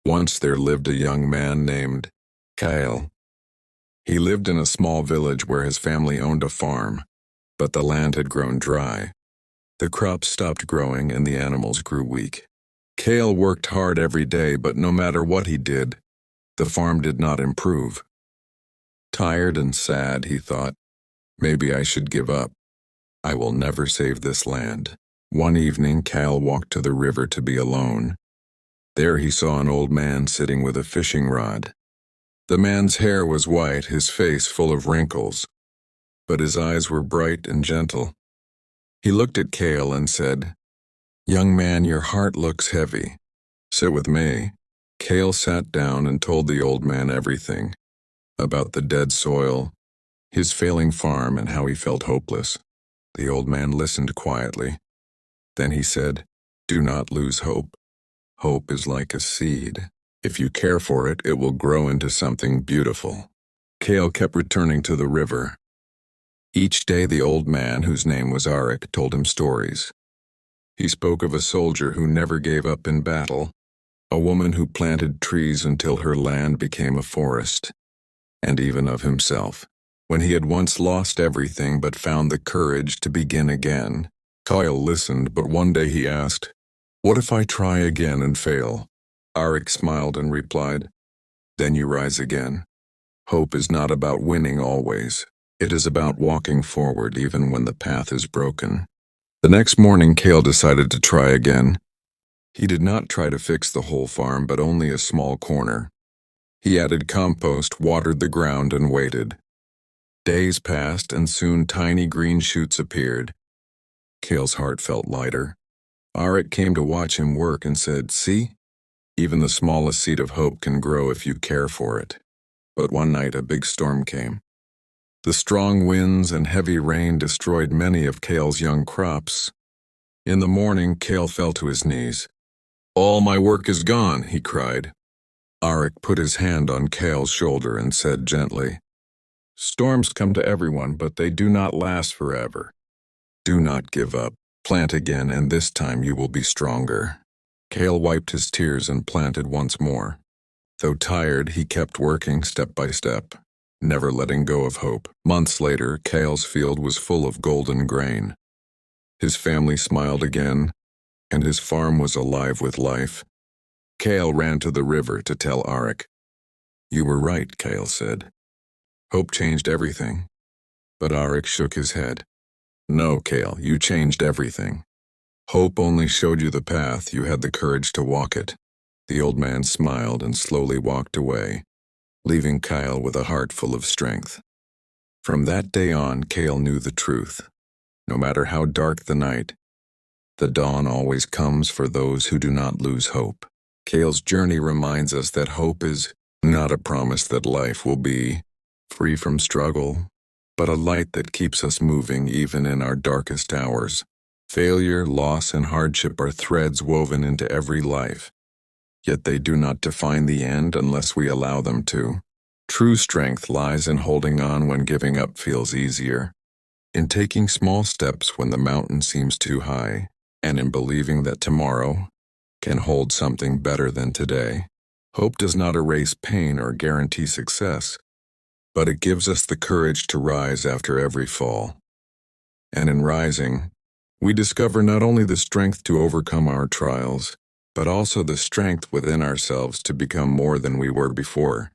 Once there lived a young man named Kyle. He lived in a small village where his family owned a farm, but the land had grown dry. The crops stopped growing and the animals grew weak. Kale worked hard every day, but no matter what he did, the farm did not improve. Tired and sad, he thought, maybe I should give up. I will never save this land. One evening, Kyle walked to the river to be alone. There he saw an old man sitting with a fishing rod. The man's hair was white, his face full of wrinkles, but his eyes were bright and gentle. He looked at Kale and said, "Young man, your heart looks heavy. Sit with me." Kale sat down and told the old man everything, about the dead soil, his failing farm, and how he felt hopeless. The old man listened quietly. Then he said, "Do not lose hope. Hope is like a seed. If you care for it, it will grow into something beautiful." Kale kept returning to the river. Each day the old man, whose name was Arik, told him stories. He spoke of a soldier who never gave up in battle, a woman who planted trees until her land became a forest, and even of himself, when he had once lost everything but found the courage to begin again. Kyle listened, but one day he asked, "What if I try again and fail?" Arik smiled and replied, "Then you rise again. Hope is not about winning always. It is about walking forward even when the path is broken." The next morning, Kale decided to try again. He did not try to fix the whole farm, but only a small corner. He added compost, watered the ground, and waited. Days passed, and soon tiny green shoots appeared. Kale's heart felt lighter. Arik came to watch him work and said, "See? Even the smallest seed of hope can grow if you care for it." But one night a big storm came. The strong winds and heavy rain destroyed many of Kale's young crops. In the morning, Kale fell to his knees. "All my work is gone," he cried. Arik put his hand on Kale's shoulder and said gently, "Storms come to everyone, but they do not last forever. Do not give up. Plant again, and this time you will be stronger." Kale wiped his tears and planted once more. Though tired, he kept working step by step, never letting go of hope. Months later, Kale's field was full of golden grain. His family smiled again, and his farm was alive with life. Kale ran to the river to tell Arik. "You were right," Kale said. "Hope changed everything." But Arik shook his head. "No, Kale, you changed everything. Hope only showed you the path, you had the courage to walk it." The old man smiled and slowly walked away, leaving Kyle with a heart full of strength. From that day on, Kale knew the truth. No matter how dark the night, the dawn always comes for those who do not lose hope. Kale's journey reminds us that hope is not a promise that life will be free from struggle, but a light that keeps us moving even in our darkest hours. Failure, loss, and hardship are threads woven into every life, yet they do not define the end unless we allow them to. True strength lies in holding on when giving up feels easier, in taking small steps when the mountain seems too high, and in believing that tomorrow can hold something better than today. Hope does not erase pain or guarantee success, but it gives us the courage to rise after every fall. And in rising, we discover not only the strength to overcome our trials, but also the strength within ourselves to become more than we were before.